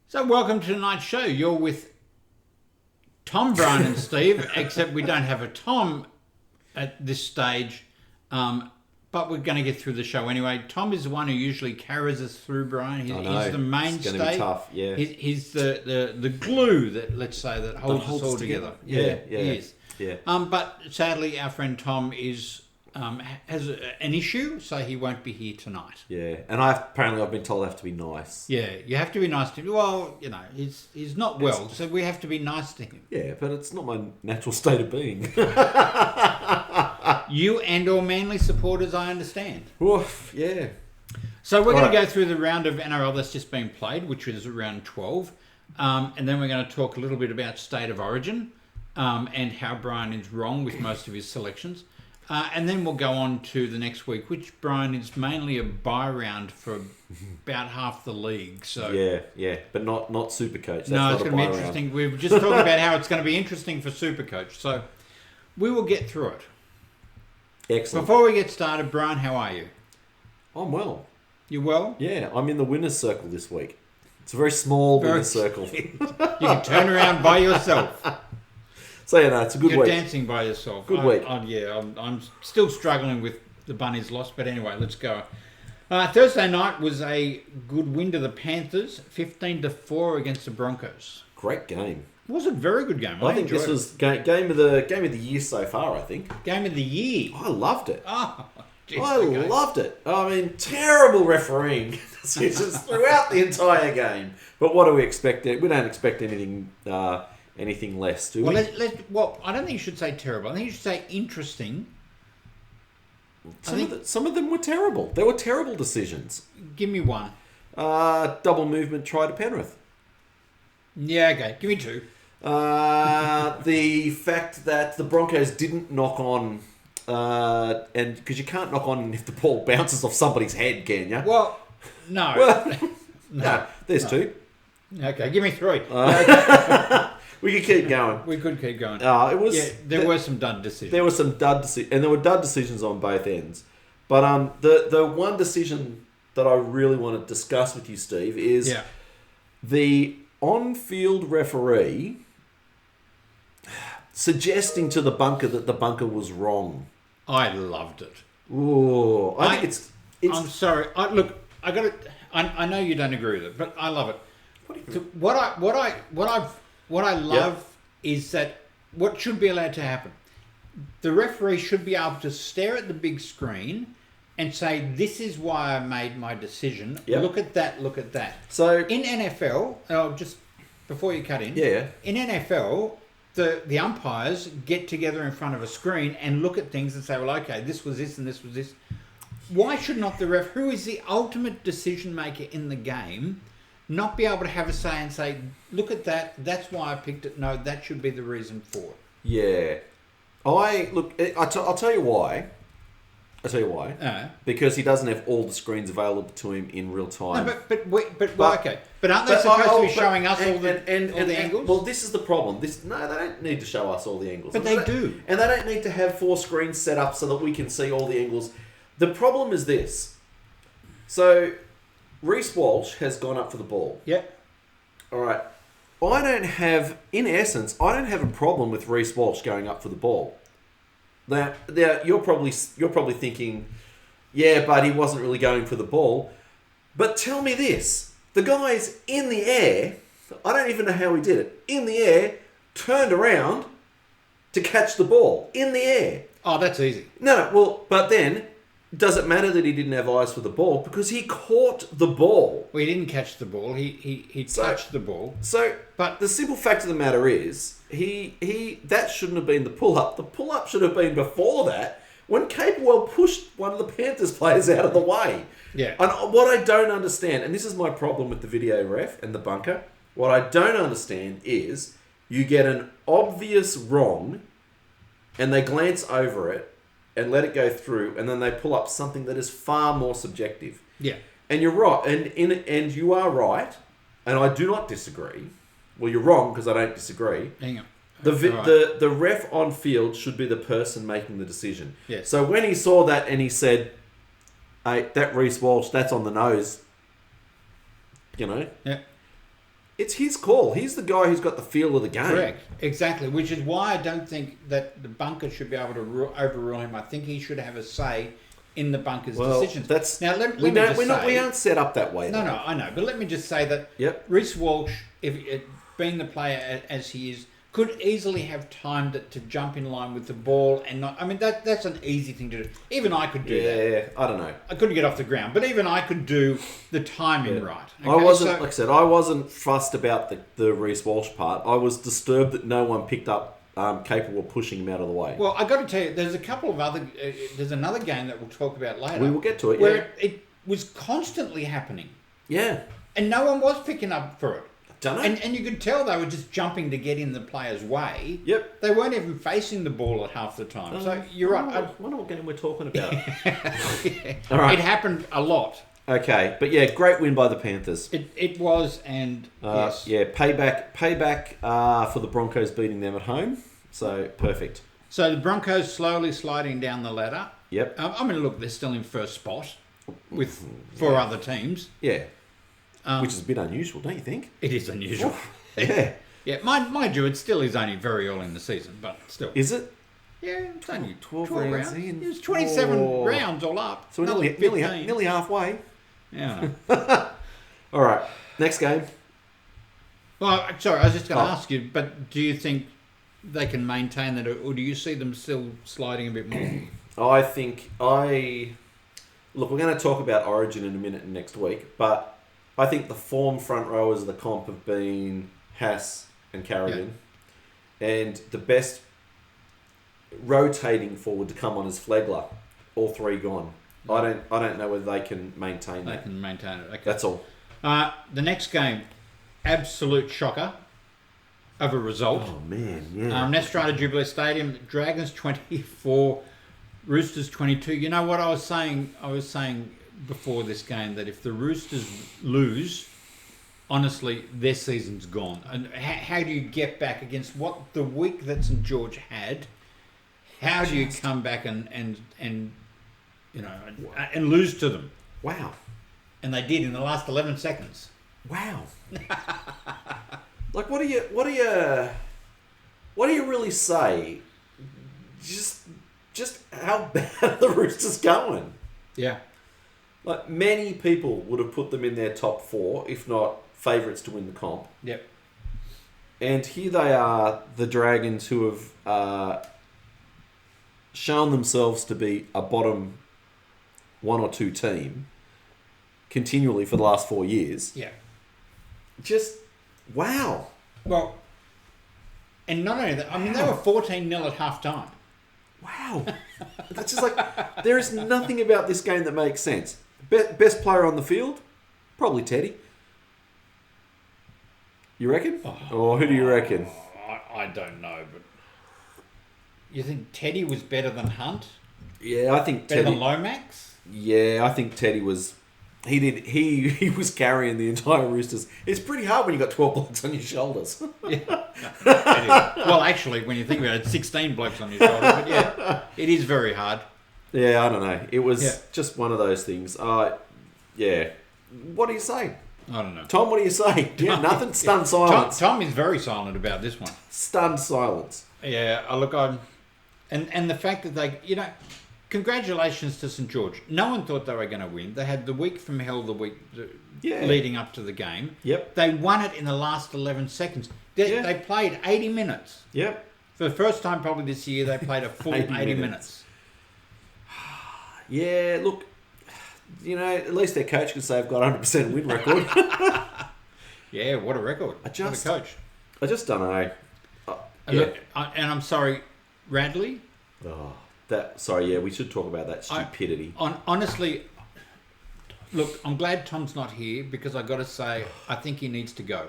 So welcome to tonight's show. You're with Tom, Brian and Steve, except we don't have a Tom at this stage, but we're going to get through the show anyway. Tom is the one who usually carries us through, Brian. He's the mainstay. It's going to be tough, yeah. He's the glue that, let's say, that holds us all together. Yeah. He is. Yeah. But sadly, our friend Tom has an issue, so he won't be here tonight. Yeah, and apparently I've been told I have to be nice. Yeah, you have to be nice to him. Well, he's not well, so we have to be nice to him. Yeah, but it's not my natural state of being. You and all Manly supporters, I understand. Oof, yeah. So we're going to go through the round of NRL that's just been played, which is round 12. And then we're going to talk a little bit about State of Origin and how Brian is wrong with most of his selections. And then we'll go on to the next week, which, Brian, is mainly a bye round for about half the league. So Yeah, but not Supercoach. No, it's going to be interesting. We were just talking about how it's going to be interesting for Supercoach. So we will get through it. Excellent. Before we get started, Brian, how are you? I'm well. You well? Yeah, I'm in the winner's circle this week. It's a very small winner's circle. You can turn around by yourself. So, it's a good week. You're dancing by yourself. Good week. I'm still struggling with the Bunnies loss, but anyway, let's go. Thursday night was a good win to the Panthers, 15-4 against the Broncos. Great game. It was a very good game. I think this was game of the year so far, I think. Game of the year. I loved it. Oh, geez, I loved it. I mean, terrible refereeing decisions throughout the entire game. But what do we expect? We don't expect anything less, do we? Well, I don't think you should say terrible. I think you should say interesting. Some of them were terrible. They were terrible decisions. Give me one. Double movement try to Penrith. Yeah, okay. Give me two. The fact that the Broncos didn't knock on, and because you can't knock on if the ball bounces off somebody's head, can you? Well, no. No, there's two. Okay, give me three. We could keep going. We could keep going. There were some dud decisions. There were some dud decisions, and there were dud decisions on both ends. But the one decision that I really want to discuss with you, Steve, is the on-field referee suggesting to the bunker that the bunker was wrong. I loved it. Ooh, I think it's. I'm sorry. I know you don't agree with it, but I love it. What I love is that what should be allowed to happen. The referee should be able to stare at the big screen and say, "This is why I made my decision. Yep. Look at that. Look at that." So in NFL, just before you cut in, in NFL, the umpires get together in front of a screen and look at things and say, "Well, okay, this was this and this was this." Why should not the ref, who is the ultimate decision maker in the game, not be able to have a say and say, "Look at that. That's why I picked it. No, that should be the reason for it." Yeah, I'll tell you why. Because he doesn't have all the screens available to him in real time. No, okay. But aren't they supposed to be showing us all the angles? Well, this is the problem. They don't need to show us all the angles. But they do. And they don't need to have 4 screens set up so that we can see all the angles. The problem is this. So, Reece Walsh has gone up for the ball. Yep. All right. I don't have a problem with Reece Walsh going up for the ball. Now you're probably thinking, yeah, but he wasn't really going for the ball. But tell me this: the guy's in the air. I don't even know how he did it. In the air, turned around to catch the ball in the air. Oh, that's easy. No, well, but then. Does it matter that he didn't have eyes for the ball? Because he caught the ball. Well, he didn't catch the ball. He touched the ball. But the simple fact of the matter is, that shouldn't have been the pull-up. The pull-up should have been before that, when Capewell pushed one of the Panthers players out of the way. Yeah. And what I don't understand, and this is my problem with the video ref and the bunker, what I don't understand is, you get an obvious wrong, and they glance over it, and let it go through, and then they pull up something that is far more subjective. Yeah. And you're right, and you are right, and I do not disagree. Well, you're wrong because I don't disagree. Hang on. The ref on field should be the person making the decision. Yes. So when he saw that and he said, "Hey, that Reece Walsh, that's on the nose," Yeah. It's his call. He's the guy who's got the feel of the game. Correct. Exactly. Which is why I don't think that the bunker should be able to overrule him. I think he should have a say in the bunker's decisions. That's now. We aren't set up that way. No, I know. But let me just say that Reece Walsh, being the player as he is, could easily have timed it to jump in line with the ball and not. I mean, that's an easy thing to do. Even I could do that. Yeah, I don't know. I couldn't get off the ground, but even I could do the timing right. Okay? Like I said, I wasn't fussed about the Reece Walsh part. I was disturbed that no one picked up capable of pushing him out of the way. Well, I got to tell you, there's a couple of other. There's another game that we'll talk about later. We will get to it. Where it was constantly happening. Yeah. And no one was picking up for it. Don't know. And you could tell they were just jumping to get in the player's way. Yep. They weren't even facing the ball at half the time. So you're right. I wonder what game we're talking about. Yeah. All right. It happened a lot. Okay, but yeah, great win by the Panthers. It was, and yes. Yeah, payback for the Broncos beating them at home. So, perfect. So the Broncos slowly sliding down the ladder. Yep. I mean, look, they're still in first spot with 4 other teams. Yeah. Which is a bit unusual, don't you think? It is unusual. Yeah. Yeah, mind you, it still is only very early in the season, but still. Is it? Yeah, it's only 12 rounds in. It was 27 rounds all up. So we're nearly halfway. Yeah, I know. All right, next game. Well, sorry, I was just going to ask you, but do you think they can maintain that, or do you see them still sliding a bit more? I think Look, we're going to talk about Origin in a minute next week, but I think the form front rowers of the comp have been Haas and Carrigan, and the best rotating forward to come on is Flegler. All 3 gone. I don't know whether they can maintain that. They can maintain it. Okay. That's all. The next game, absolute shocker of a result. Oh man, yeah. Nestrata Jubilee Stadium, Dragons 24, Roosters 22. You know what I was saying? I was saying before this game that if the Roosters lose, honestly, their season's gone. And how do you get back against what the week that St George had? How do you come back and lose to them? Wow. And they did in the last 11 seconds. Wow. Like, what do you really say? Just how bad are the Roosters going? Yeah. Like, many people would have put them in their top 4, if not favourites to win the comp. Yep. And here they are, the Dragons, who have shown themselves to be a bottom 1 or 2 team continually for the last 4 years. Yeah. Just, wow. Well, and not only that, I mean, they were 14-0 at half-time. Wow. That's just like, there is nothing about this game that makes sense. Best player on the field? Probably Teddy. You reckon? Or who do you reckon? I don't know, but you think Teddy was better than Hunt? Yeah, I think better Teddy... than Lomax? Yeah, I think Teddy was... He was carrying the entire Roosters. It's pretty hard when you got 12 blokes on your shoulders. Yeah. Well, actually, when you think about it, 16 blokes on your shoulders. But yeah, it is very hard. Yeah, I don't know. It was just one of those things. Yeah. What do you say? I don't know. Tom, what do you say? Yeah, nothing? Stunned silence. Tom is very silent about this one. Stunned silence. Yeah, look, and the fact that they, congratulations to St George. No one thought they were going to win. They had the week from hell leading up to the game. Yep. They won it in the last 11 seconds. They played 80 minutes. Yep. For the first time probably this year, they played a full 80 minutes. Yeah, look, at least their coach can say they've got 100% win record. Yeah, what a record. What a coach. I just don't know. Look, and I'm sorry, Radley. Oh. We should talk about that stupidity. Honestly, look, I'm glad Tom's not here because I got to say, I think he needs to go.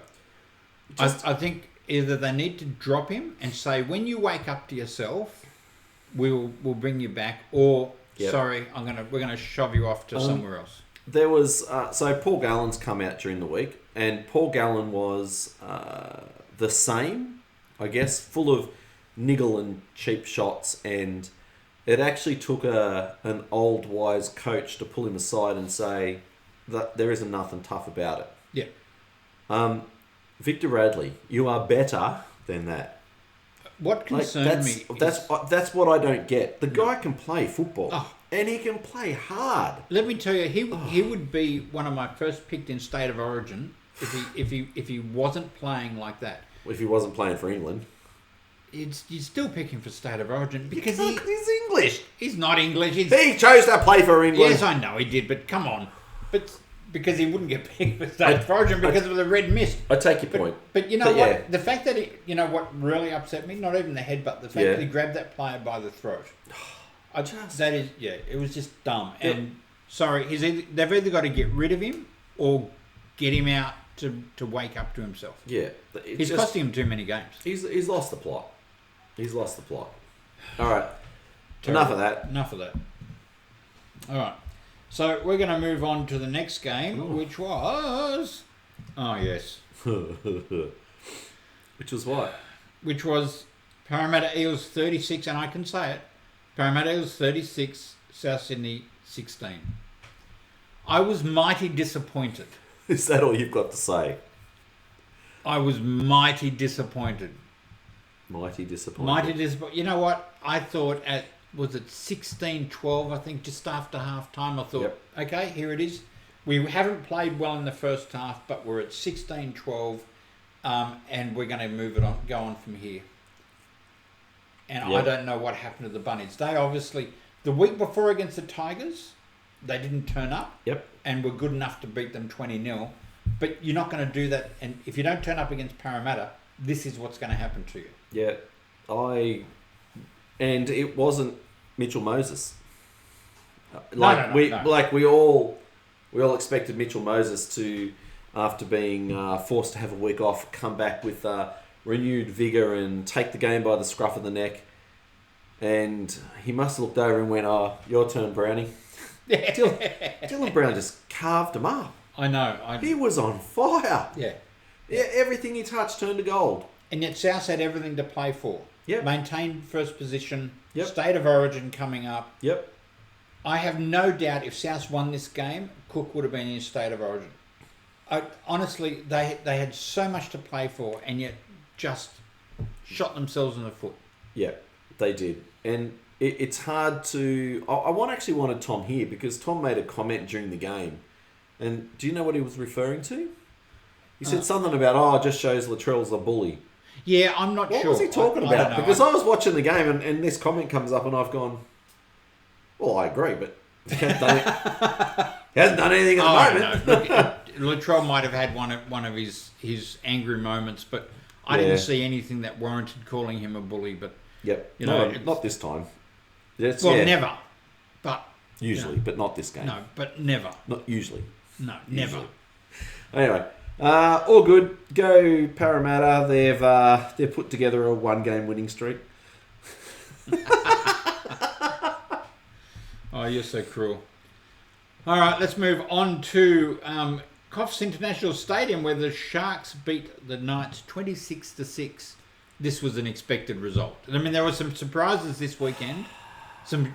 I think either they need to drop him and say, when you wake up to yourself, we'll bring you back, or sorry, we're gonna shove you off to somewhere else. There was Paul Gallen's come out during the week, and Paul Gallen was the same, I guess, full of niggle and cheap shots, and it actually took an old wise coach to pull him aside and say that there isn't nothing tough about it. Yeah. Victor Radley, you are better than that. What concerned me... That's what I don't get. The guy can play football. And he can play hard. Let me tell you, he would be one of my first picked in State of Origin if he wasn't playing like that. If he wasn't playing for England. You'd still pick him for State of Origin because he's English. He's not English. He chose to play for England. Yes, I know he did, but come on. But because he wouldn't get picked for State of Origin because of the red mist. I take your point. But you know what? Yeah. The fact that what really upset me, not even the headbutt, the fact that he grabbed that player by the throat. It was just dumb. Yep. And sorry, they've either got to get rid of him or get him out to wake up to himself. Yeah. He's costing him too many games. He's lost the plot. All right. Enough of that. All right. So we're going to move on to the next game, which was... Oh, yes. Which was what? Which was Parramatta Eels 36, and I can say it, Parramatta Eels 36, South Sydney 16. I was mighty disappointed. Is that all you've got to say? I was mighty disappointed. Mighty disappointed. You know what? I thought was it 16-12, I think, just after half time. I thought, okay, here it is. We haven't played well in the first half, but we're at 16-12, and we're going to go on from here. And I don't know what happened to the Bunnies. They obviously, the week before against the Tigers, they didn't turn up. Yep. And were good enough to beat them 20-0. But you're not going to do that. And if you don't turn up against Parramatta, this is what's going to happen to you. Yeah. And it wasn't Mitchell Moses. No. We all expected Mitchell Moses to, after being forced to have a week off, come back with renewed vigour and take the game by the scruff of the neck. And he must have looked over and went, "Oh, your turn, Brownie." Dylan Brown just carved him up. I know. He was on fire. Yeah. Everything he touched turned to gold. And yet South had everything to play for. Yep. Maintained first position. Yep. State of Origin coming up. Yep. I have no doubt if South won this game, Cook would have been in State of Origin. Honestly, they had so much to play for and yet just shot themselves in the foot. Yeah, they did. And it's hard to... I actually wanted Tom here because Tom made a comment during the game. And do you know what he was referring to? He said something about, it just shows Latrell's a bully. Yeah, I'm not sure. What was he talking about? Because I was watching the game and this comment comes up and I've gone, well, I agree, but he hasn't done anything at the moment. No. Latrell might have had one of his angry moments, but I didn't see anything that warranted calling him a bully. But not this time. Never. But usually, but not this game. No, but never. Not usually. No, never. Anyway, all good. Go Parramatta. They've put together a 1-game winning streak. Oh, you're so cruel. All right, let's move on to Coffs International Stadium, where the Sharks beat the Knights 26-6. This was an expected result. I mean, there were some surprises this weekend, some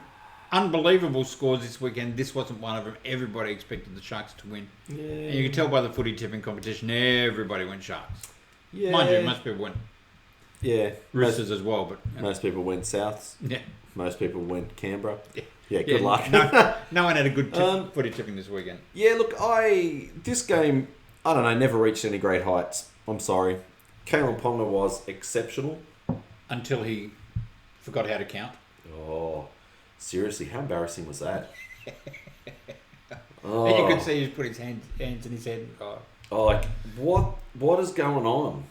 unbelievable scores this weekend. This wasn't one of them. Everybody expected the Sharks to win. Yeah. And you can tell by the footy tipping competition, everybody went Sharks. Yeah. Mind you, most people went Roosters as well. But most people went Souths. Yeah. Most people went Canberra. Yeah, good luck. No one had a good footy tipping this weekend. Yeah, look, this game, I don't know, never reached any great heights. I'm sorry. Kalen Ponga was exceptional. Until he forgot how to count. Oh, seriously, how embarrassing was that? And you could see he put his hands in his head. Like, what is going on?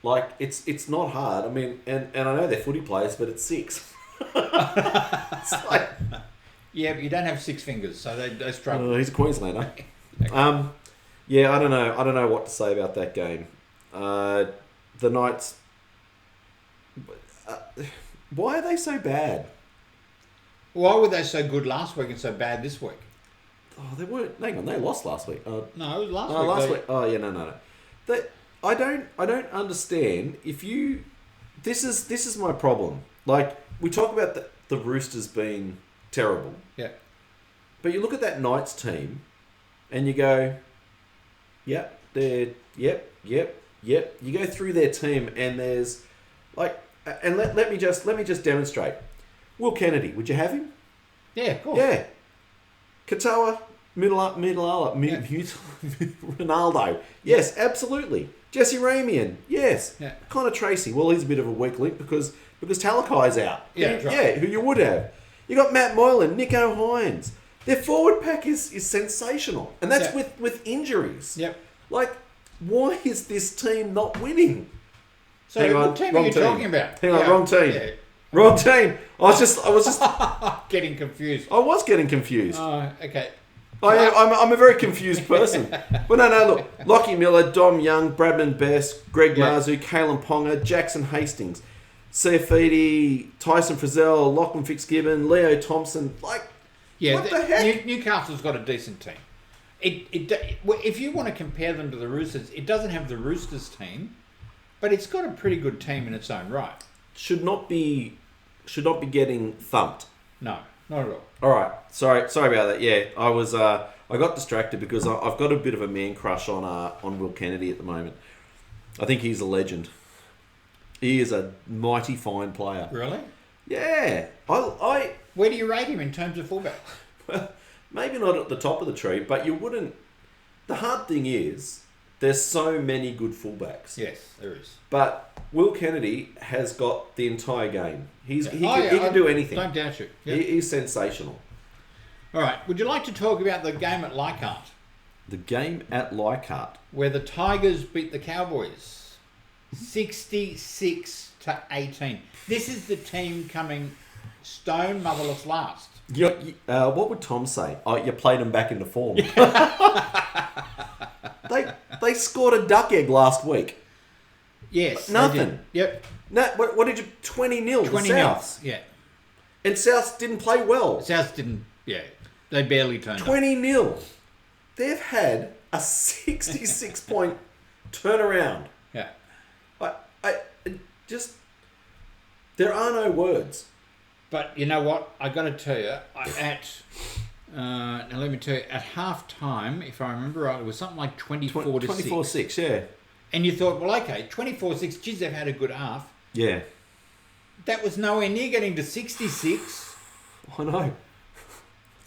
Like, it's not hard. I mean, and I know they're footy players, but it's 6. It's like... Yeah, but you don't have 6 fingers, so they struggle. He's a Queenslander. Okay. Yeah, I don't know what to say about that game. The Knights... why are they so bad? Why were they so good last week and so bad this week? Oh, they weren't. Hang on, they lost last week. No, it was last week. Last week. Oh, yeah, no. I don't understand. This is my problem. Like, we talk about the Roosters being terrible. Yeah. But you look at that Knights team, and you go, yep, Yep. You go through their team and there's like, and let me just demonstrate. Will Kennedy, would you have him? Yeah, of course. Yeah. Katoa, Ronaldo. Yes, absolutely. Jesse Ramian. Yes. Yeah. Connor Tracy. Well, he's a bit of a weak link because Talakai's out. Yeah, right. Yeah, who you would have. You got Matt Moylan, Nico Hines. Their forward pack is sensational. And that's with injuries. Yep. Like, why is this team not winning? So what team are you talking about? Hang on, wrong team. Yeah. Wrong team. I was just getting confused. I was getting confused. Oh, okay. I'm a very confused person. But no, look. Lockie Miller, Dom Young, Bradman Best, Greg Marzu, Kalen Ponga, Jackson Hastings, Sefidi, Tyson Frizzell, Lachlan Fitzgibbon, Leo Thompson. Like, what the heck? Newcastle's got a decent team. If you want to compare them to the Roosters, it doesn't have the Roosters team, but it's got a pretty good team in its own right. Should not be getting thumped. No, not at all. All right, sorry about that. Yeah, I got distracted because I've got a bit of a man crush on Will Kennedy at the moment. I think he's a legend. He is a mighty fine player. Really? Yeah. Where do you rate him in terms of fullback? Well, maybe not at the top of the tree, but you wouldn't. The hard thing is there's so many good fullbacks. Yes, there is. But Will Kennedy has got the entire game. He can do anything. Don't doubt you. Yep. He's sensational. All right. Would you like to talk about the game at Leichhardt? The game at Leichhardt, where the Tigers beat the Cowboys 66-18. This is the team coming stone motherless last. What would Tom say? Oh, you played them back into form. They scored a duck egg last week. Yes. Nothing. Yep. No, what did you... 20-0 20-0. Souths. Yeah. And Souths didn't play well. Souths didn't... Yeah. They barely turned 20-0. They've had a 66-point turnaround. Yeah. I just... There are no words. But you know what? I got to tell you, now let me tell you, at half time, if I remember right, it was something like 24-6. 24-6, yeah. And you thought, well, okay, 24-6, geez, they've had a good half. Yeah. That was nowhere near getting to 66. I know.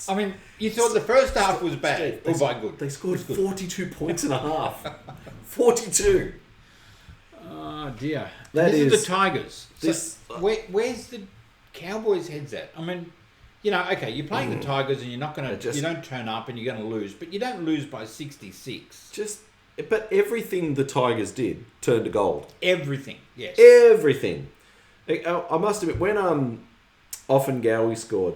I mean, you thought the first half was bad. Steve, good. They scored 42 points and a half. 42. Oh, dear. This is the Tigers. Where's the Cowboys' heads at? I mean, you know, okay, you're playing the Tigers and you're not going to... You don't turn up and you're going to lose, but you don't lose by 66. But everything the Tigers did turned to gold. Everything, yes. Everything. I must admit, when Offengowie scored...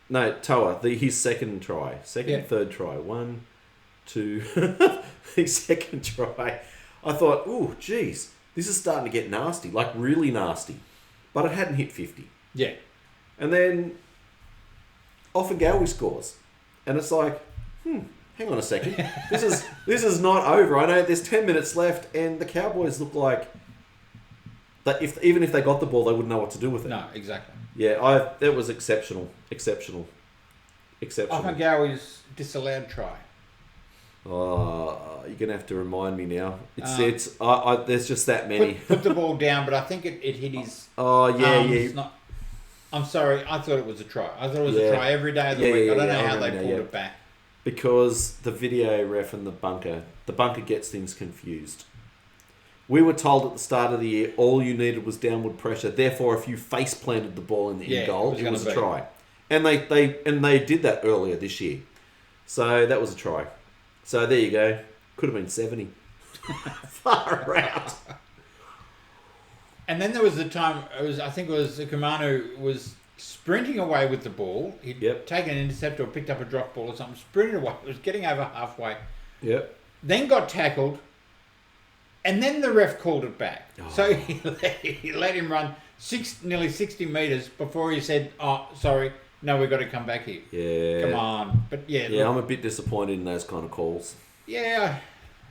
No, Toa, his second try. Third try. 1, 2... his second try. I thought, oh, geez, this is starting to get nasty. Like, really nasty. But it hadn't hit 50. Yeah. And then Offengowie scores. And it's like, hang on a second. This is not over. I know there's 10 minutes left, and the Cowboys look like that even if they got the ball, they wouldn't know what to do with it. No, exactly. Yeah, that was exceptional. Offengowie's disallowed try. Oh, you're gonna have to remind me now. There's just that many. Put the ball down, but I think it hit his. Oh yeah. I'm sorry. I thought it was a try. I thought it was a try every day of the week. I don't know how they pulled it back. Because the video ref and the bunker gets things confused. We were told at the start of the year all you needed was downward pressure. Therefore, if you face planted the ball in the end goal, it was a try. And they did that earlier this year. So that was a try. So there you go. Could have been 70. Far out. And then there was the time, I think it was Kumanu was sprinting away with the ball. He'd taken an intercept or picked up a drop ball or something, sprinted away. It was getting over halfway. Yep. Then got tackled. And then the ref called it back. Oh. So he let him run nearly 60 metres before he said, oh, sorry, no, we've got to come back here. Yeah. Come on. But yeah. Yeah, I'm a bit disappointed in those kind of calls. Yeah,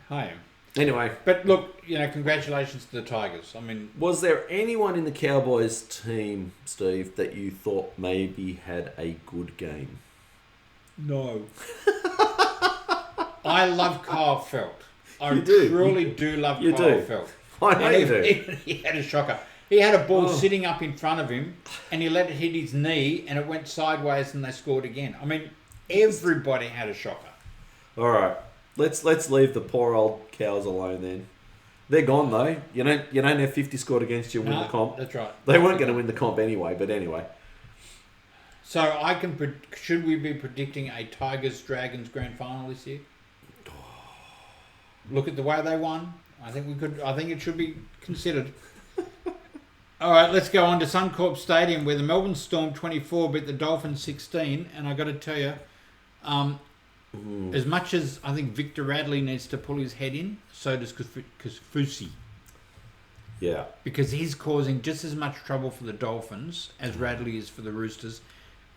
I am. Anyway. But look, congratulations to the Tigers. I mean... Was there anyone in the Cowboys team, Steve, that you thought maybe had a good game? No. I love Kyle Felt. I truly do love Kyle Feldt. I know you do. He had a shocker. He had a ball sitting up in front of him, and he let it hit his knee, and it went sideways, and they scored again. I mean, everybody had a shocker. All right, let's leave the poor old Cows alone then. They're gone though. You don't have 50 scored against you and win the comp. That's right. They weren't going to win the comp anyway. But anyway. So should we be predicting a Tigers Dragons grand final this year? Look at the way they won. I think it should be considered. All right, let's go on to Suncorp Stadium where the Melbourne Storm 24 beat the Dolphins 16, and I got to tell you, as much as I think Victor Radley needs to pull his head in, so does Kafusi. Yeah. Because he's causing just as much trouble for the Dolphins as Radley is for the Roosters.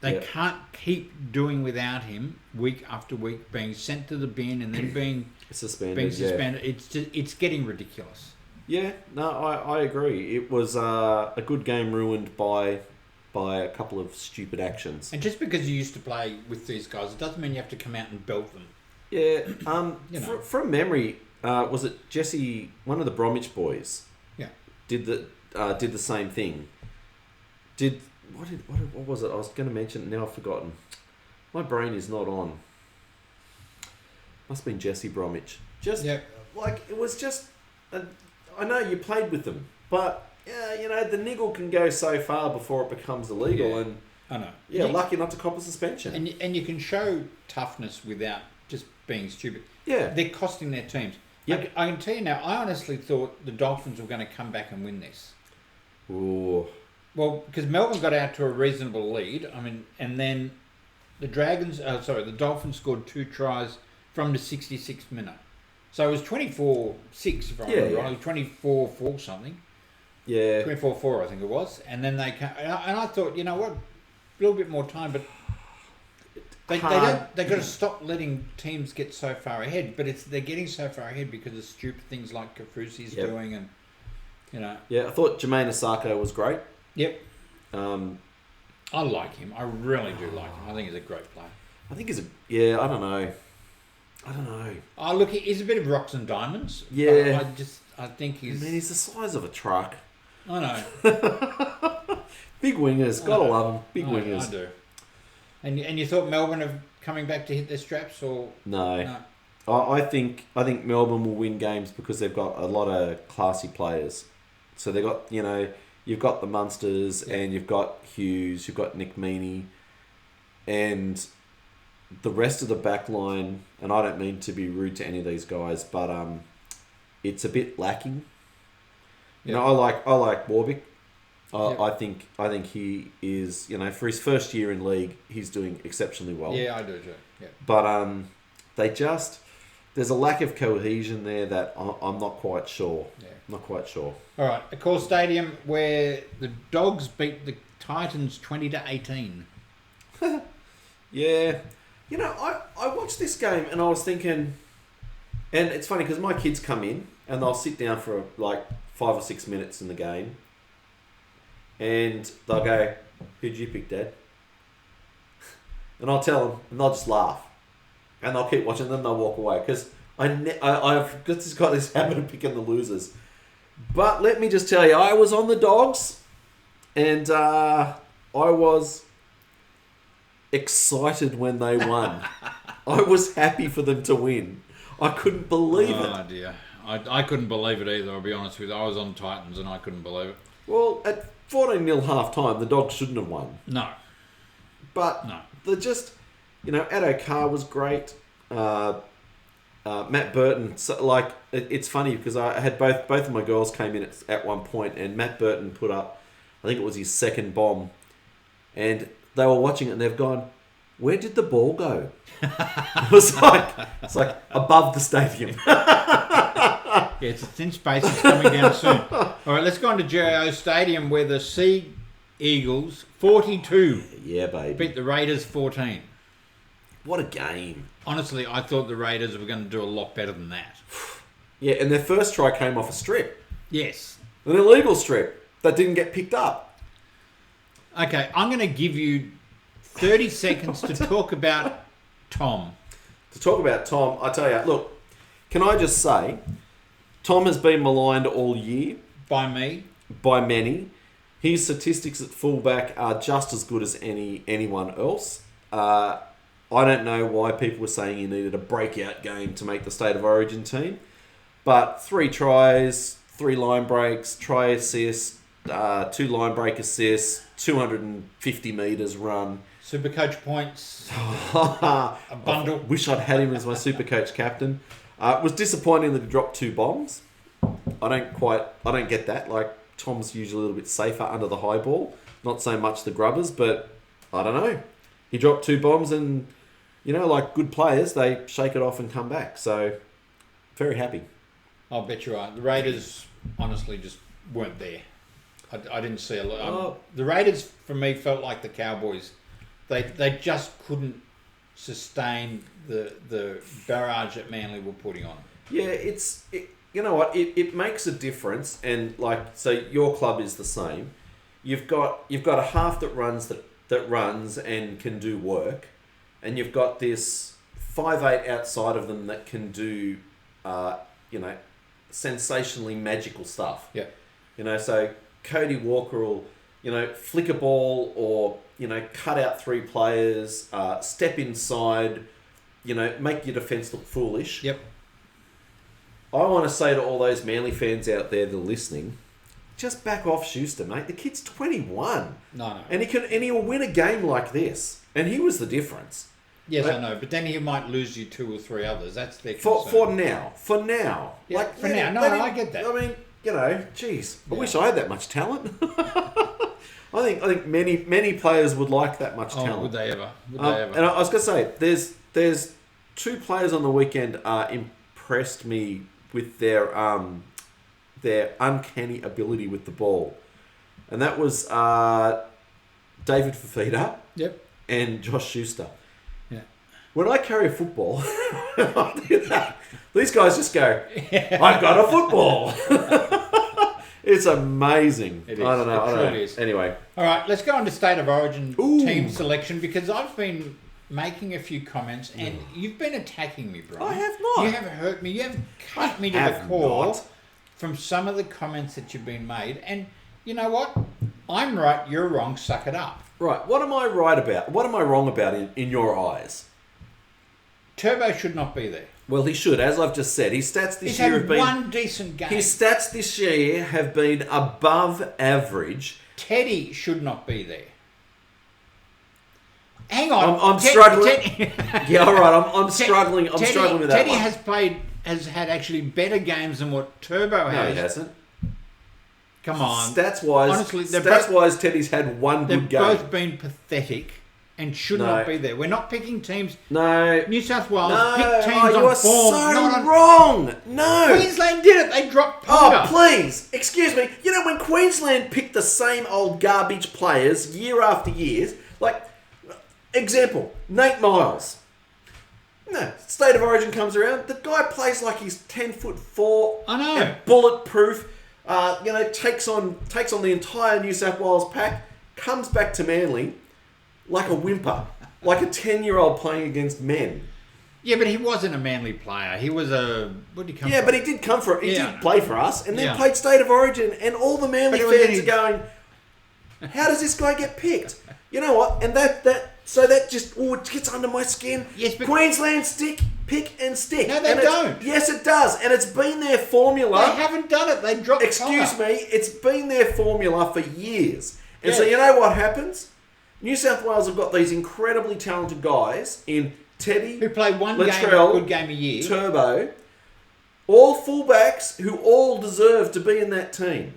They can't keep doing without him week after week, being sent to the bin and then being suspended. It's getting ridiculous. Yeah, no, I agree. It was a good game ruined by a couple of stupid actions. And just because you used to play with these guys, it doesn't mean you have to come out and belt them. Yeah. From memory, was it Jesse, one of the Bromwich boys? Yeah. Did the same thing. What was it? I was going to mention it, now I've forgotten. My brain is not on. Must have been Jesse Bromwich. It was just. I know you played with them, but the niggle can go so far before it becomes illegal, and I know. Lucky not to cop a suspension. And you can show toughness without just being stupid. Yeah, they're costing their teams. Yep. I can tell you now. I honestly thought the Dolphins were going to come back and win this. Ooh. Well, because Melbourne got out to a reasonable lead. I mean, and then the Dolphins scored 2 tries from the 66th minute. So it was 24-6, if I remember right. 24-4 something. Yeah. 24-4, I think it was. And then they came, and I thought, you know what, a little bit more time, but they've got to stop letting teams get so far ahead. But they're getting so far ahead because of stupid things like Kafusi's doing, and Yeah, I thought Jermaine Asako was great. Yep. I like him. I really do like him. I think he's a great player. I think he's I don't know. Oh, look, he's a bit of rocks and diamonds. Yeah. I think he's... I mean, he's the size of a truck. I know. Big wingers. Gotta love them. Big wingers. I do. And you thought Melbourne are coming back to hit their straps, or... No. I think Melbourne will win games because they've got a lot of classy players. So they've got, you've got the Munsters and you've got Hughes, you've got Nick Meaney, and the rest of the back line, and I don't mean to be rude to any of these guys, but it's a bit lacking. I like Warwick. I think he is, for his first year in league, he's doing exceptionally well. Yeah, I do too. Yeah. But there's a lack of cohesion there that I'm not quite sure. Yeah. Not quite sure. All right, a Accor Stadium where the Dogs beat the Titans 20-18. Yeah. I watched this game and I was thinking, and it's funny because my kids come in and they'll sit down for like 5 or 6 minutes in the game and they'll go, "Who'd you pick, Dad?" And I'll tell them and they'll just laugh and they'll keep watching, then they'll walk away because I've just got this habit of picking the losers. But let me just tell you, I was on the Dogs and I was excited when they won. I was happy for them to win. I couldn't believe it. Oh dear. I couldn't believe it either, I'll be honest with you. I was on Titans and I couldn't believe it. Well, at 14-0 half time, the Dogs shouldn't have won. No. But they're just, Addo Carr was great. Matt Burton, it's funny because I had both of my girls came in at one point and Matt Burton put up, I think it was his second bomb, and they were watching it and they've gone, "Where did the ball go?" It's like above the stadium. Yeah, it's a thin space. It's coming down soon. All right, let's go on to GIO Stadium where the Sea Eagles 42 beat the Raiders 14. What a game. Honestly, I thought the Raiders were going to do a lot better than that. Yeah, and their first try came off a strip. Yes. An illegal strip that didn't get picked up. Okay, I'm going to give you 30 seconds to talk about Tom. To talk about Tom, I tell you, look, Can I just say, Tom has been maligned all year. By me. By many. His statistics at fullback are just as good as anyone else. I don't know why people were saying he needed a breakout game to make the State of Origin team. But 3 tries, 3 line breaks, try assists, 2 line break assists, 250 metres run. Supercoach points. A bundle. I wish I'd had him as my Supercoach captain. It was disappointing that he dropped 2 bombs. I don't get that. Like, Tom's usually a little bit safer under the high ball. Not so much the grubbers, but I don't know. He dropped 2 bombs and, like good players, they shake it off and come back. So, very happy. I'll bet you are. The Raiders, honestly, just weren't there. I didn't see a lot. The Raiders, for me, felt like the Cowboys. They just couldn't sustain the barrage that Manly were putting on. Yeah, you know what? It makes a difference, and so your club is the same. You've got a half that runs and can do work, and you've got this 5'8" outside of them that can do, sensationally magical stuff. Yeah. So Cody Walker will, flick a ball or cut out 3 players, step inside, make your defence look foolish. Yep. I want to say to all those Manly fans out there that are listening, just back off Schuster, mate. The kid's 21. No. And he'll win a game like this. And he was the difference. Yes, I know. But then he might lose you 2 or 3 others. That's their concern. For now. Yeah, for now. No, I get that. I mean, geez. I wish I had that much talent. I think many players would like that much talent. Would they ever? And I was going to say, there's 2 players on the weekend impressed me with their uncanny ability with the ball. And that was David Fafita and Josh Schuster. Yeah. When I carry a football, I do that. These guys just go, I've got a football. It's amazing. It is. I don't know. It truly is. Anyway. All right, let's go on to State of Origin team selection, because I've been making a few comments and you've been attacking me, Brian. I have not. You have hurt me. You have cut me to the core from some of the comments that you've been made. And you know what? I'm right, you're wrong, suck it up. Right. What am I right about? What am I wrong about in your eyes? Turbo should not be there. Well, he should, as I've just said. His stats this year have been... He's had one decent game. His stats this year have been above average. Teddy should not be there. Hang on. I'm struggling. Yeah, all right. I'm struggling. I'm struggling with that Teddy has had actually better games than what Turbo has. No, he hasn't. Come on. Stats-wise, honestly, Teddy's had one good game. They've both been pathetic and should not be there. We're not picking teams. No. New South Wales picked teams on form. You are so wrong. No. Queensland did it. They dropped Ponga. Oh, please. Excuse me. When Queensland picked the same old garbage players year after year, example, Nate Miles. No, State of Origin comes around. The guy plays like he's 10'4". I know. And bulletproof. Takes on the entire New South Wales pack. Comes back to Manly like a whimper, like a 10-year-old playing against men. Yeah, but he wasn't a Manly player. He was a... Where did he come from? Yeah, but he did come for... He did play for us, and then played State of Origin, and all the Manly fans are going, how does this guy get picked? You know what? And so that just it gets under my skin. Yes, but Queensland pick and stick. No, they don't. Yes, it does, and it's been their formula. They haven't done it. They dropped. Excuse me, it's been their formula for years. And so you know what happens? New South Wales have got these incredibly talented guys in Teddy, who play one good game a year, Turbo, all fullbacks who all deserve to be in that team.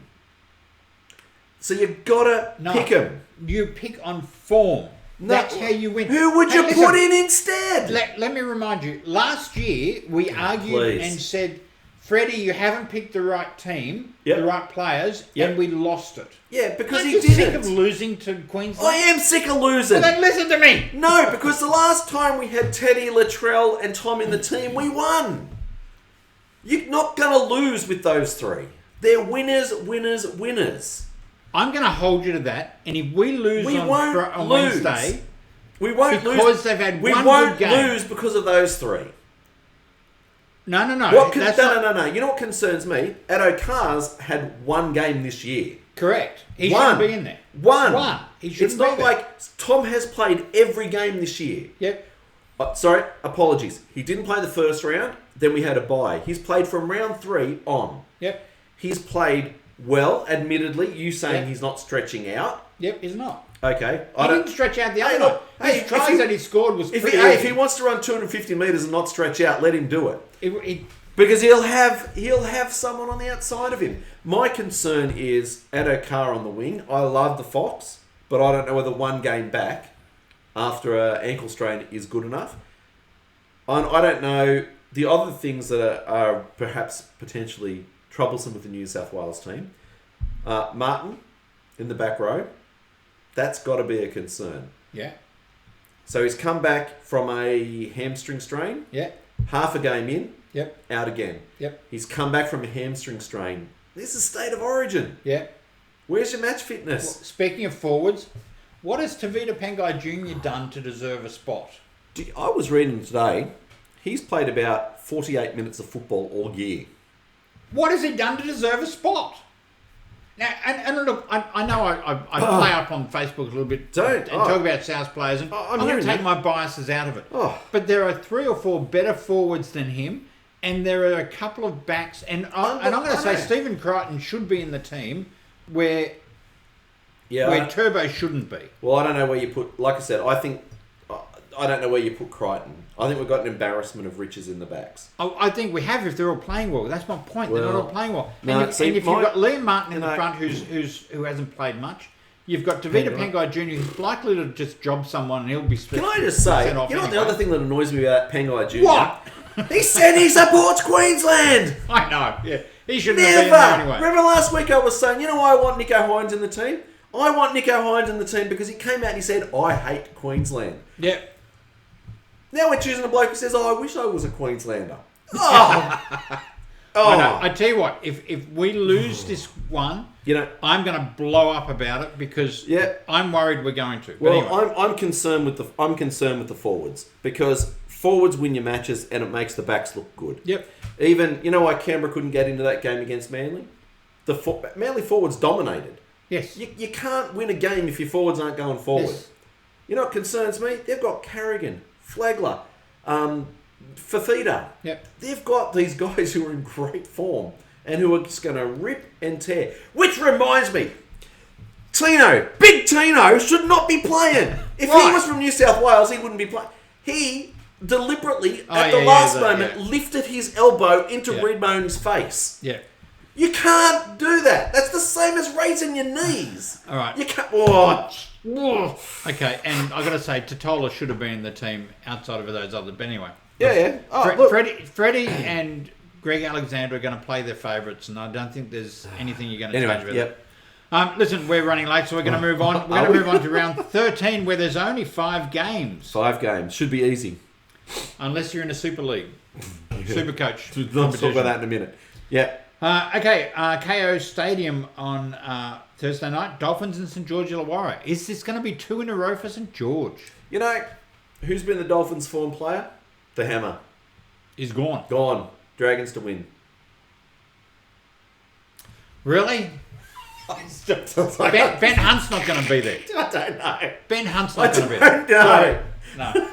So you've got to pick them. You pick on form. No, that's how you win. Who would you put in instead? Let me remind you. Last year, we argued and said, Freddie, you haven't picked the right team, the right players, and we lost it. Yeah, because he didn't. Sick of losing to Queensland? I am sick of losing. Well, then listen to me. No, because the last time we had Teddy, Latrell, and Tom in the team, we won. You're not going to lose with those 3. They're winners, winners, winners. I'm going to hold you to that, and if we lose on Wednesday, we won't lose because they've had one good game. We won't lose because of those 3. No. No. You know what concerns me? Addo Carr's had one game this year. Correct. He shouldn't be in there. One. He shouldn't It's not be there. like Tom has played every game this year. Yep. Sorry, apologies. He didn't play the first round. Then we had a bye. He's played from round 3 on. Yep. He's played well, admittedly. You saying he's not stretching out. Yep, he's not. Okay. He didn't stretch out the other night. His tries that he scored was pretty easy. If he wants to run 250 metres and not stretch out, let him do it. Because he'll have someone on the outside of him. My concern is Addo Carr on the wing. I love the Fox, but I don't know whether one game back after an ankle strain is good enough. I don't know the other things that are perhaps potentially troublesome with the New South Wales team. Martin in the back row. That's got to be a concern. Yeah. So he's come back from a hamstring strain. Yeah. Half a game in. Yep. Out again. Yep. He's come back from a hamstring strain. This is state of origin. Yeah. Where's your match fitness? Well, speaking of forwards, what has Tavita Pangai Jr. done to deserve a spot? I was reading today, he's played about 48 minutes of football all year. What has he done to deserve a spot? Now, and look, I know I play up on Facebook a little bit and talk about South players, and I'm going to take my biases out of it. But there are 3 or 4 better forwards than him, and there are a couple of backs, and I'm going to say Stephen Crichton should be in the team where Turbo shouldn't be. Well, I don't know where you put. Like I said, I don't know where you put Crichton. I think we've got an embarrassment of riches in the backs. I think we have if they're all playing well. That's my point. They're not all playing well. No, and if you've got Liam Martin in the front who hasn't played much, you've got Tavita Pangai Jr. who's likely to just job someone and he'll be Can I just say, you know what the other thing that annoys me about Pangai Jr.? What? He said he supports Queensland! I know, yeah. He shouldn't have been there anyway. Remember last week I was saying, you know why I want Nico Hines in the team? I want Nico Hines in the team because he came out and he said, I hate Queensland. Yeah. Now we're choosing a bloke who says, I wish I was a Queenslander. Oh! I tell you what, if we lose this one, I'm going to blow up about it because I'm worried we're going to. Well, anyway. I'm concerned with the forwards because forwards win your matches and it makes the backs look good. Yep. Even, you know why Canberra couldn't get into that game against Manly? The Manly forwards dominated. Yes. You can't win a game if your forwards aren't going forward. Yes. You know what concerns me? They've got Carrigan, Flagler, Fafita. Yep. They've got these guys who are in great form and who are just going to rip and tear. Which reminds me, Big Tino should not be playing. If he was from New South Wales, he wouldn't be playing. He deliberately, at the last moment, lifted his elbow into Reid Mahoney's face. Yeah. You can't do that. That's the same as raising your knees. All right. You can't. Okay, and I've got to say, Totola should have been in the team outside of those others. But anyway. Yeah. Freddie and Greg Alexander are going to play their favourites, and I don't think there's anything you're going to change with it. Listen, we're running late, so we're going to move on. We're going to move on to round 13, where there's only 5 games. 5 games. Should be easy. Unless you're in a Super League. Super Coach. Let's talk about that in a minute. Yeah. KO Stadium on Thursday night. Dolphins and St George Illawarra. Is this going to be 2 in a row for St George? You know, who's been the Dolphins' form player? The Hammer. He's gone. Gone. Dragons to win. Really? Ben Hunt's not going to be there. I don't know. Ben Hunt's not going to be there. No.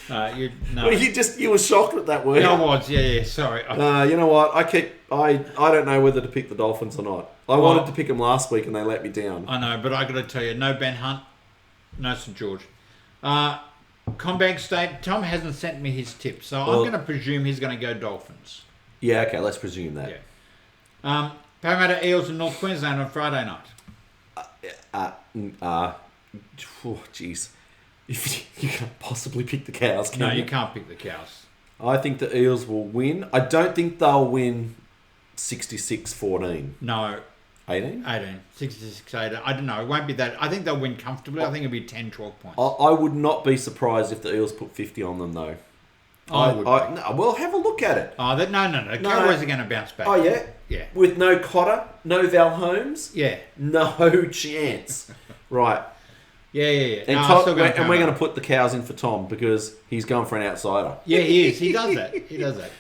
Well, you were shocked at that word. I was, yeah. Sorry. You know what? I don't know whether to pick the Dolphins or not. I wanted to pick them last week and they let me down. I know, but I got to tell you, no Ben Hunt, no St George. Combank State. Tom hasn't sent me his tip, so I'm going to presume he's going to go Dolphins. Yeah, okay. Let's presume that. Yeah. Parramatta Eels in North Queensland on Friday night. Jeez. You can't possibly pick the Cows, can you? No, you can't pick the Cows. I think the Eels will win. I don't think they'll win 66-14. No. 18? 66-18. I don't know. It won't be that. I think they'll win comfortably. I think it'll be 10, 12 points. I would not be surprised if the Eels put 50 on them, though. Well, have a look at it. No. The Cowboys are going to bounce back. Oh, yeah? Yeah. With no Cotter, no Val Holmes? Yeah. No chance. Right. Yeah. And, and we're going to put the cows in for Tom because he's going for an outsider. Yeah, he is. He does that.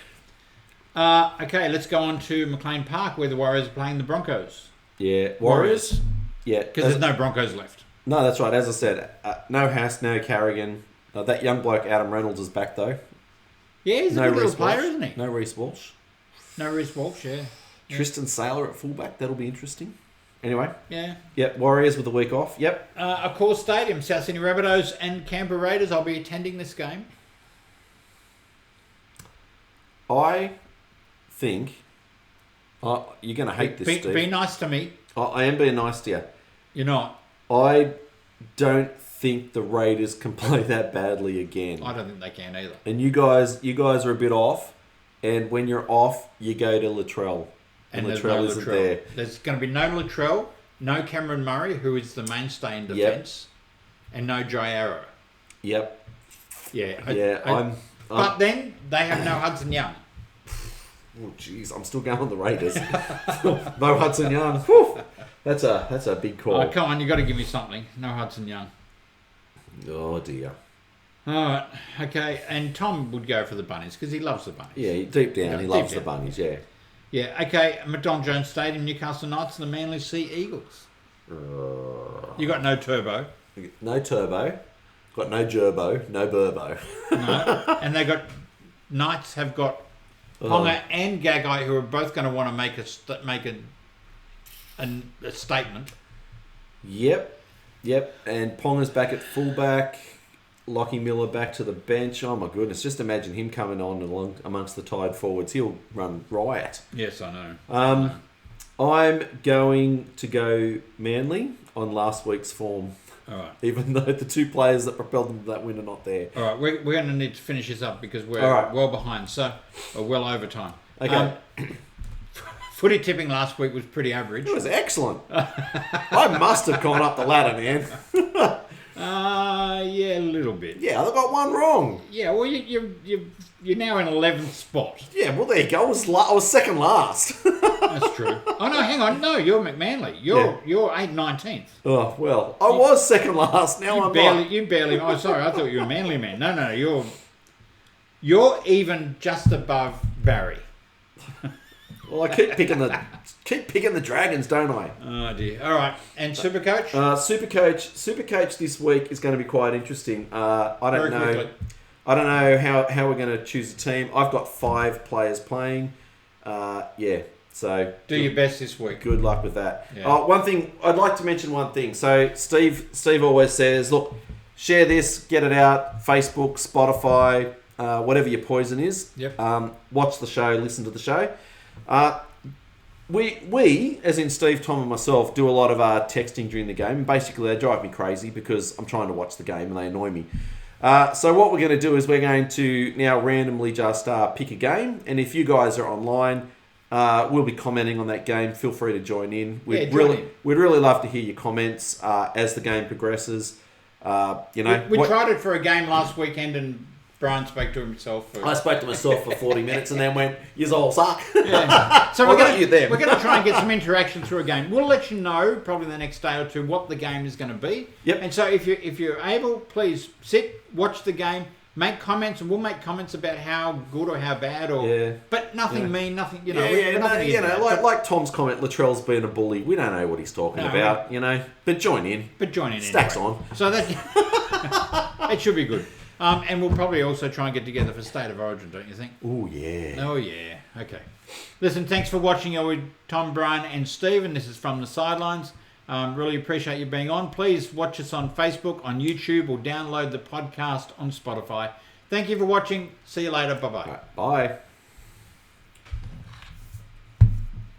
Okay, let's go on to McLean Park where the Warriors are playing the Broncos. Yeah, Warriors. Yeah. Because there's no Broncos left. No, that's right. As I said, no Haas, no Carrigan. That young bloke, Adam Reynolds, is back though. Yeah, he's a good little player, isn't he? No Reece Walsh. Yeah. Tristan Saylor at fullback. That'll be interesting. Anyway. Yeah. Yep, Warriors with a week off. Yep. Accor Stadium, South Sydney Rabbitohs and Canberra Raiders. I'll be attending this game. I think... you're going to hate this, Steve. Be nice to me. I am being nice to you. You're not. I don't think the Raiders can play that badly again. I don't think they can either. And you guys are a bit off. And when you're off, you go to Latrell. And Latrell isn't there. There's going to be no Latrell, no Cameron Murray, who is the mainstay in defence, and no Jai Arrow. Yep. Yeah. But then they have no Hudson Young. Oh, jeez. I'm still going on the Raiders. No Hudson Young. Whew. That's a big call. Oh, come on. You've got to give me something. No Hudson Young. Oh, dear. All right. Okay. And Tom would go for the Bunnies because he loves the Bunnies. Yeah, deep down, he loves the Bunnies, yeah. Yeah, okay. McDonald Jones Stadium, Newcastle Knights and the Manly Sea Eagles. You got no turbo. No turbo. Got no gerbo. No burbo. No. And they got... Knights have got Ponga and Gagai who are both going to want to make a statement. Yep. And Ponga's back at fullback. Lockie Miller back to the bench. Oh my goodness! Just imagine him coming on along amongst the tied forwards. He'll run riot. Yes, I know. I'm going to go Manly on last week's form. All right. Even though the two players that propelled them to that win are not there. All right, we're going to need to finish this up because we're well behind. So we're well over time. Okay. Footy tipping last week was pretty average. It was excellent. I must have gone up the ladder, man. Yeah, a little bit. Yeah, I got one wrong. Yeah, well, you're now in 11th spot. Yeah, well, there you go. I was second last. That's true. Oh, no, hang on. No, you're McManly. You're 19th. Oh, well, I was second last. Now I'm not. You barely... Oh, sorry, I thought you were Manly man. No, you're even just above Barry. Well, I keep picking the Dragons, don't I? Oh dear. All right, and Supercoach. Supercoach this week is going to be quite interesting. I don't know how we're going to choose a team. I've got 5 players playing. So do your best this week. Good luck with that. Yeah. One thing I'd like to mention. So Steve always says, look, share this, get it out, Facebook, Spotify, whatever your poison is. Yep. Watch the show, listen to the show. We, as in Steve, Tom and myself, do a lot of texting during the game. Basically, they drive me crazy because I'm trying to watch the game and they annoy me. So what we're going to do is we're going to now randomly just pick a game. And if you guys are online, we'll be commenting on that game. Feel free to join in. We'd really love to hear your comments as the game progresses. We tried it for a game last weekend and Brian spoke to himself. I spoke to myself for 40 minutes and then went, "Yous all suck." Yeah. So we're going to try and get some interaction through a game. We'll let you know probably the next day or two what the game is going to be. Yep. And so if you're able, please sit, watch the game, make comments, and we'll make comments about how good or how bad, but nothing mean, nothing. Like Tom's comment, Latrell's been a bully. We don't know what he's talking about, But join in. Stacks anyway. on. So that it should be good. And we'll probably also try and get together for State of Origin, don't you think? Oh, yeah. Oh, yeah. Okay. Listen, thanks for watching. You're with Tom, Brian and Stephen. This is From the Sidelines. Really appreciate you being on. Please watch us on Facebook, on YouTube, or download the podcast on Spotify. Thank you for watching. See you later. Bye-bye. Bye.